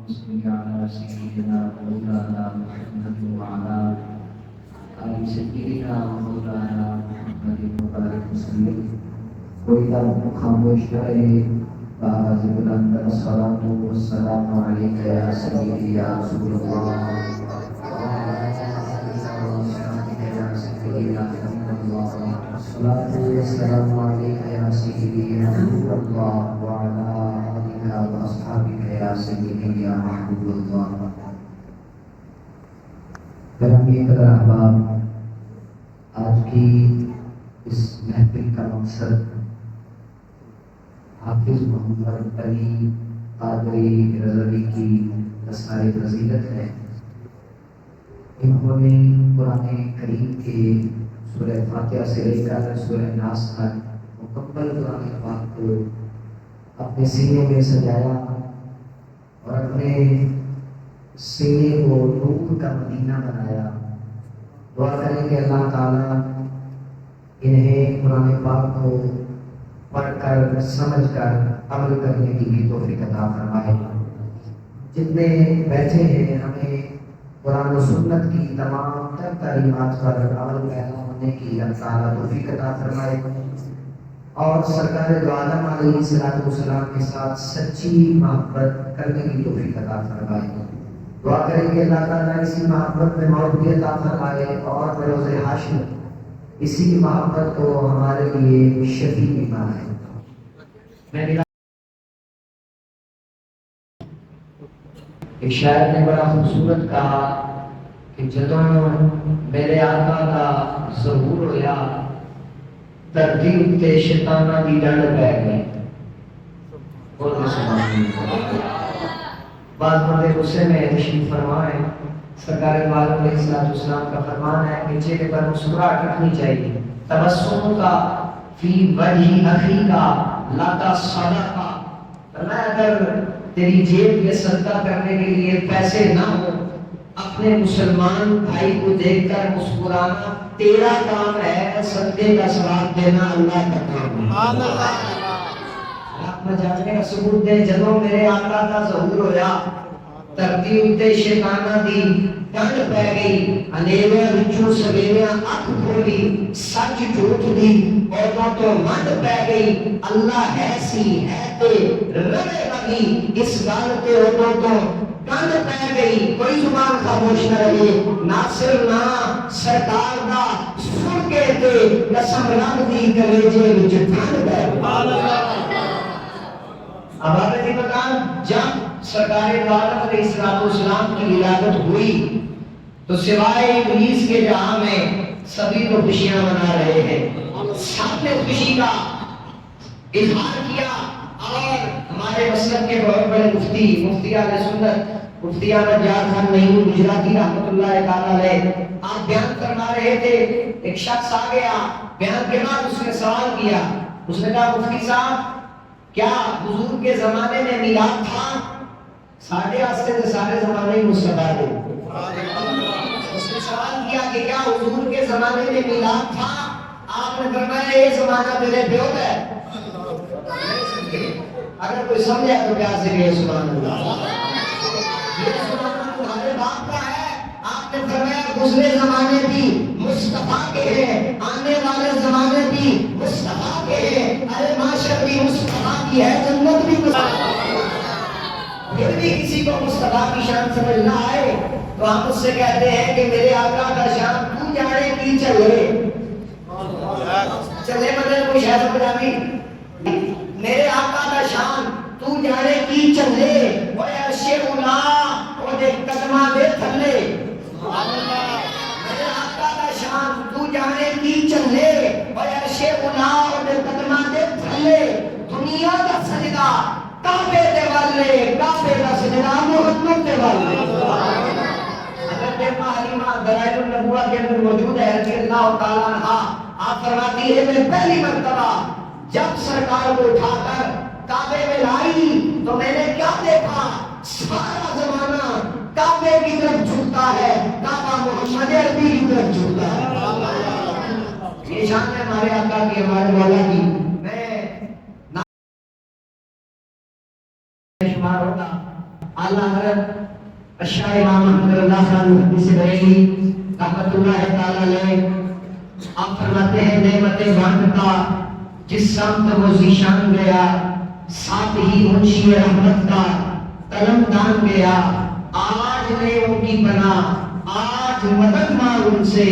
صل على سيدنا مولانا محمد وعلى آل سيدنا مولانا محمد وبارك وسلم. کوئی طرف خاموش رہے. بآواز بلند الصلاۃ والسلام علیک یا سیدی یا رسول اللہ الصلاۃ والسلام علیک یا سیدی یا رسول اللہ وعلی آلک واصحابک یا سیدی یا محبوب اللہ. گرامی قدر احباب، آج کی اس محفل کا مقصد حافظ محمد علی قادری رضوی کی رسائل فضیلت ہے. انہوں نے قرآن کریم کے سورہ فاتحہ سے لے کر سورہ ناس تک مکمل قرآن پاک کو اپنے سینے میں سجایا اور اپنے سینے کو نور کا مدینہ بنایا. دعا کریں کہ اللہ تعالیٰ انہیں قرآن پاک کو پڑھ کر سمجھ کر عمل کرنے کی بھی توفیق عطا فرمائے. جتنے بیٹھے ہیں ہمیں قرآن و سنت کی تمام تر تعلیمات پر عمل پیدا ہونے کی اللہ تعالیٰ توفیق عطا فرمائے اور سرکار دو عالم علیہ السلام کے ساتھ سچی محبت کرنے کی توفیق عطا فرمائے. دعا کریں کہ اللہ تعالیٰ اسی محبت میں موت بھی عطا فرمائے اور بروز حشر اسی محبت کو ہمارے لیے شفیع بنائے. ایک شاعر نے بڑا خوبصورت کہا کہ جدوں میرے آقا کا ظہور ہویا دھرتی اتے شیطاناں دی ڈنڈ پے گئی. بعض بندے غصے میں تشریف فرمائے. سرکار دو عالم علیہ السلام کا فرمان ہے کہ چہرے پر مسکراہٹ رکھنی چاہیے. تبسم کا فی وجہ اخی کا لاتا صدقہ. فرمایا اگر تیری جیب میں صدقہ کرنے کے لیے پیسے نہ ہو، اپنے مسلمان بھائی کو دیکھ کر مسکرانا تیرا کام ہے. صدقے کا ثواب دینا اللہ کا کام ہے. آپ میں جاننے کا ثبوت دے. جدوں میرے آقا کا ظہور ہویا دھرتی اتے شیطاناں دی ڈنڈ پے گئی. اندھیرے وچوں سویرے اکھ کھولی سچ جھوٹ دی عورتوں تو منڈ پے گئی. اللہ ہے سی ہے تے رہے لگی اس گل تے عورتوں تو ڈنڈ پے گئی. کوئی زبان خاموش نہ رہے. ناصر نا سرکار دا سن کے تے قسم رب دی کلیجے وچ ڈنڈ پے گئی. اب آپ نے بتا جب سرکار دو عالم علیہ السلام کی ولادت ہوئی تو سوائے ابلیس کے جہاں میں سبھی تو خوشیاں منا رہے ہیں. سب نے خوشی کا اظہار کیا اور ہمارے مسلک کے بہت بڑے مفتی اہل سنت مفتی احمد جعفر خان نعیم گجراتی رحمۃ اللہ تعالی علیہ آپ بیان فرما رہے تھے. ایک شخص آ گیا بیان کے بعد اس نے سوال کیا. اس نے کہا مفتی صاحب کیا حضور کے زمانے میں میلاد تھا؟ ساڑھے آستے سے سارے زمانے ہی مصطفیٰ تھے. اس نے سوال کیا کہ کیا حضور کے زمانے میں میلاد تھا؟ آپ نے فرمایا یہ زمانہ میرے پیو کا ہے. اگر کوئی سمجھا تو پیار سے کہے سبحان اللہ. یہ زمانہ تمہارے باپ کا ہے. آپ نے فرمایا گزرے زمانے بھی مصطفیٰ کے ہیں، آنے والے زمانے بھی مصطفیٰ کے ہیں. ارے معاشر بھی مصطفیٰ کی ہے، جنت بھی مصطفیٰ. پھر بھی کسی کو مصطفیٰ کی شان سمجھ نہ آئے تو ہم اس سے کہتے ہیں کہ میرے آقا کا شان تو جانے کی چلے. چلے مطلب کوئی شاید سمجھا. میرے آقا کا شان تو جانے کی چلے. وہ عرش اولا وہ دے قدمہ دے تھلے. میرے آقا کا شان تو جانے کی چلے. وہ عرش اولا وہ دے قدمہ دے تھلے. دنیا کا سجدہ کعبے دے والے، کعبے کا سجدہ محمد دے والے. حضرت حلیمہ دلائل النبوہ کے اندر موجود ہے رضی اللہ تعالیٰ عنہا. آپ فرماتی ہے میں پہلی مرتبہ جب سرکار کو اٹھا کر کعبے میں لائی تو میں نے کیا دیکھا؟ سارا زمانہ کعبے کی طرف جھکتا ہے، کعبہ محمد عربی کی طرف جھکتا ہے. یہ شان ہے ہمارے آقا کی، ہمارے مولا کی. میں شمار ہوگا اعلیٰ حضرت شاہ امام محمد رضا خان محدث بریلوی رحمۃ اللہ تعالی علیہ آپ فرماتے ہیں نعمتیں بانٹتا جس سمت وہ ذیشان گیا، ساتھ ہی منشی رحمت کا قلم دان گیا، آج لے ان کی پناہ، آج مدد مانگ ان سے،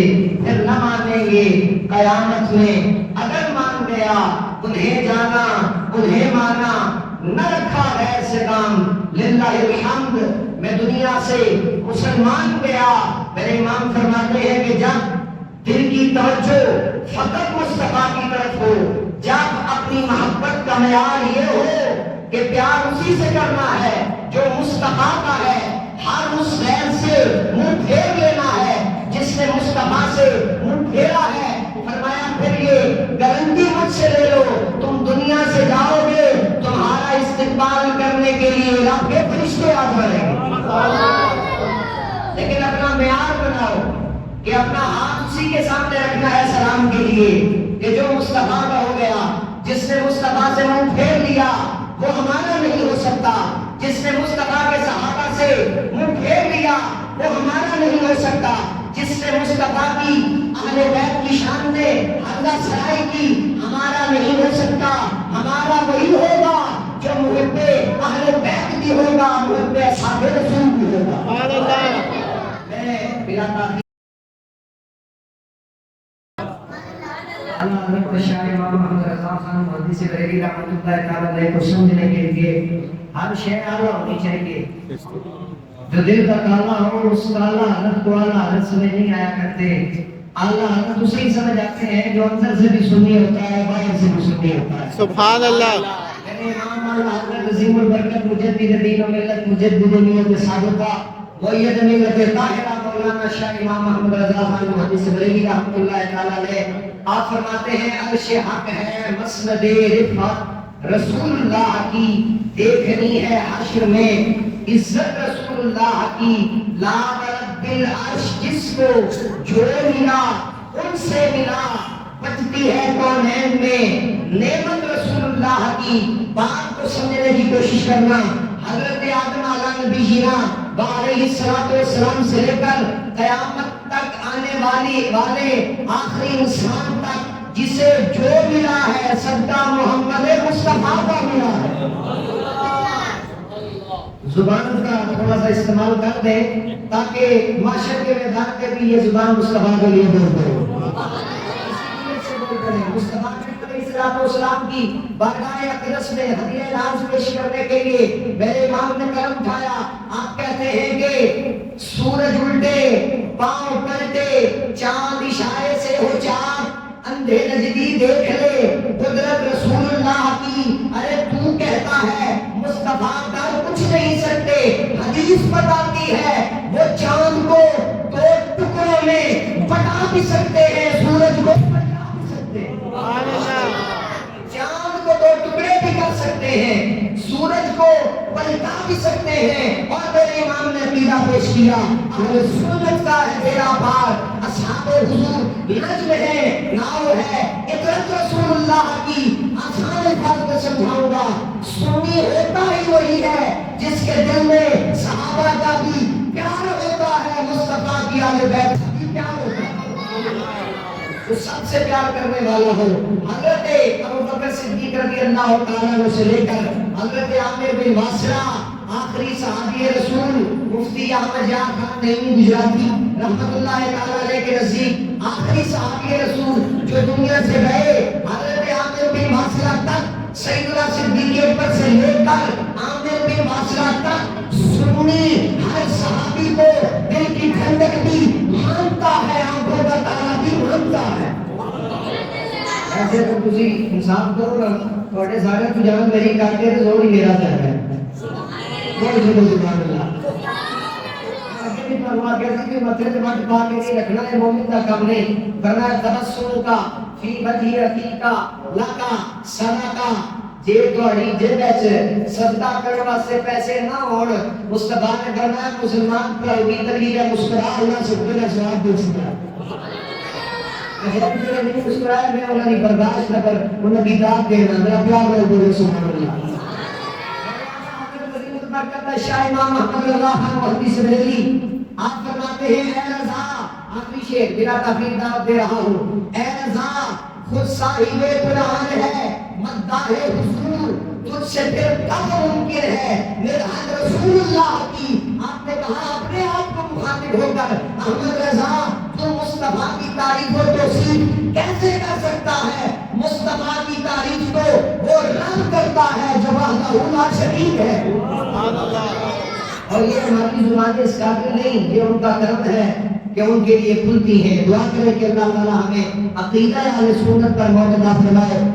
پھر نہ مانیں گے قیامت میں اگر مان گیا، انہیں جانا انہیں مانا، نہ رکھا غیر سے کام، للہ الحمد میں دنیا سے مسلمان گیا۔ میرے امام فرماتے ہیں کہ جب دل کی توجہ فقط مصطفیٰ کی طرف ہو، جب اپنی محبت کا معیار یہ ہو کہ پیار اسی سے کرنا ہے جو مصطفیٰ کا ہے، ہر اس غیر سے منہ پھیر لینا ہے جس نے مصطفیٰ سے منہ پھیرا ہے۔ فرمایا پھر یہ گارنٹی مجھ سے لے لو، تم دنیا سے جاؤ گے تمہارا استقبال کرنے کے لیے رب کے فرشتے آ جائیں گے، لیکن اپنا معیار بناؤ کہ اپنا ہاتھ اسی کے سامنے رکھنا ہے سلام کے لیے کہ جو مصطفیٰ کا ہو گیا، جس نے مصطفیٰ سے منہ پھیر لیا وہ ہمارا نہیں ہو سکتا، جس نے مصطفیٰ کے صحابہ سے منہ پھیر لیا وہ ہمارا نہیں ہو سکتا، جس نے مصطفیٰ کی اہل بیت کی شان میں حلقہ سرائی کی ہمارا نہیں ہو سکتا، ہمارا وہی ہوگا جو محب اہل بیت بھی ہوگا، محب اصحاب رسول بھی ہوگا۔ میں بلا تاخیر اللہ حضرت شاہ امام محمد رضا خان محدث بریلوی رحمۃ اللہ تعالی علیہ کو سمجھنے کے لیے ہر شے اعلیٰ ہونی چاہیے۔ جو دل کا کالا ہو اس کالا حضرت کو اعلیٰ حضرت سمجھ نہیں آیا کرتے، اعلیٰ حضرت اسے ہی سمجھ آتے ہیں جو اندر سے بھی سنی ہوتا ہے باہر سے بھی سنی ہوتا ہے۔ سبحان اللہ۔ میرے امام اعلیٰ حضرت عظیم البرکت مجدد دین و ملت مجدد ملت ثابتہ مؤید ملت طاہرہ مولانا شاہ امام محمد رضا خان محدث بریلوی رحمۃ اللہ تعالی علیہ آپ فرماتے ہیں عرش حق ہے مسند رفعت رسول اللہ کی، دیکھنی ہے حشر میں عزت رسول اللہ کی، لا رب العرش جس کو جو ملا ان سے ملا، بچتی ہے کونین میں نعمت رسول اللہ کی۔ بات کو سمجھنے کی کوشش کرنا، حضرت آدم علیہ نبینا علیہ السلام سے لے کر قیامت تک آنے والے آخری انسان تک جسے جو ملا ہے صدقہ محمد مصطفیٰ کا ملا ہے۔ زبان کا تھوڑا سا استعمال کر دیں تاکہ معاشر کے میدان پہ بھی یہ زبان مصطفیٰ کے لیے بول کرے، مصطفیٰ علیہ السلام کی بارگاہ اقدس میں ہدیہ ناز پیش کرنے کے لیے میرے امام نے قلم اٹھایا۔ آپ کہتے ہیں کہ سورج الٹے پاؤں پلٹے چاند اشارے سے ہو چار، اندھے نجدی دیکھ لے قدرت رسول اللہ کی، ارے تو کہتا ہے مصطفیٰ کر کچھ نہیں سکتے، حدیث بتاتی ہے وہ چاند کو دو ٹکڑوں میں بٹا بھی سکتے ہیں، سورج کو پلٹا بھی سکتے ہیں، چاند کو دو ٹکڑے بھی کر سکتے ہیں، سورج کو پلٹا بھی سکتے ہیں۔ اور میرے امام نے عقیدہ پیش کیا اہل سنت کا ہے میرا بار، اصحاب حضور نجم ہے ناؤ ہے، اطرت رسول اللہ کی آسان الفاظ میں سمجھاؤں گا، سنی ہوتا ہی وہی ہے جس کے دل میں صحابہ کا بھی پیار ہوتا ہے، مصطفیٰ کی اہل بیت کا بھی پیار ہوتا ہے، جو سب سے پیار کرنے والا ہو۔ حضرت ابوبکر صدیق رضی اللہ تعالیٰ عنہ سے لے کر حضرت عامر بن واسرہ آخری صحابی رسول مفتی احمد یار خان نعیمی گجراتی رحمت اللہ تعالیٰ علیہ کے نزدیک آخری صحابی رسول جو دنیا سے گئے، حضرت عامر بن واسرہ تک سیدنا صدیق اکبر سے لے کر عامر بن واسرہ تک سنی ہر صحابی کو دل کی ٹھنڈک بھی مانتا ہے، آنکھوں کا تارا بھی مانتا ہے۔ ایسے تو تسی انصاف کرو نا، تھوڑے سارے تو جان میری کاٹے تو زور ہی میرا چل رہا ہے۔ بول جلو سبحان اللہ۔ آگے بھی فرما کہتی کہ متھے سے مٹ پا کے نہیں رکھنا ہے، مومن کا کم نہیں، ورنہ تبسم کا فی وجہ عقیقہ لکا صدقہ، جے تہاڈی جیب وچ صدقہ کرن واسطے پیسے نہ ہون، مصطفیٰ نے فرمایا مسلمان پر بھی تکلیف ہے، مسکرا اللہ سبحانہ جواب دے سکتا ہے۔ جب میرے نہیں مسکرایا میں انہوں نے برداشت نہ کر انہوں نے داد دینا، میرا پیار میں بولے سبحان اللہ۔ حضرت شاہ امام محمد رضا خان محدث بریلوی آپ فرماتے ہیں اے رضا، آخری شعر بلا تفریح دعوت دے رہا ہوں، اے رضا خود صاحب قرآن ہے مداح حضور، تجھ سے پھر کم ممکن ہے مدحت رسول اللہ کی۔ آپ نے کہا اپنے آپ کو مخاطب ہو کر احمد رضا تو مصطفیٰ کی تعریف و توصیف کیسے کر سکتا ہے؟ مصطفیٰ کی تعریف تو وہ رب کرتا ہے جو وحدہ لا شریک ہے۔ اور یہ ہماری زبان اس قابل نہیں، یہ ان کا کرم ہے کہ ان کے لیے کھلتی ہے۔ دعا کریں کہ اللہ تعالی ہمیں عقیدہ اہل سنت پر موت عطا فرمائے۔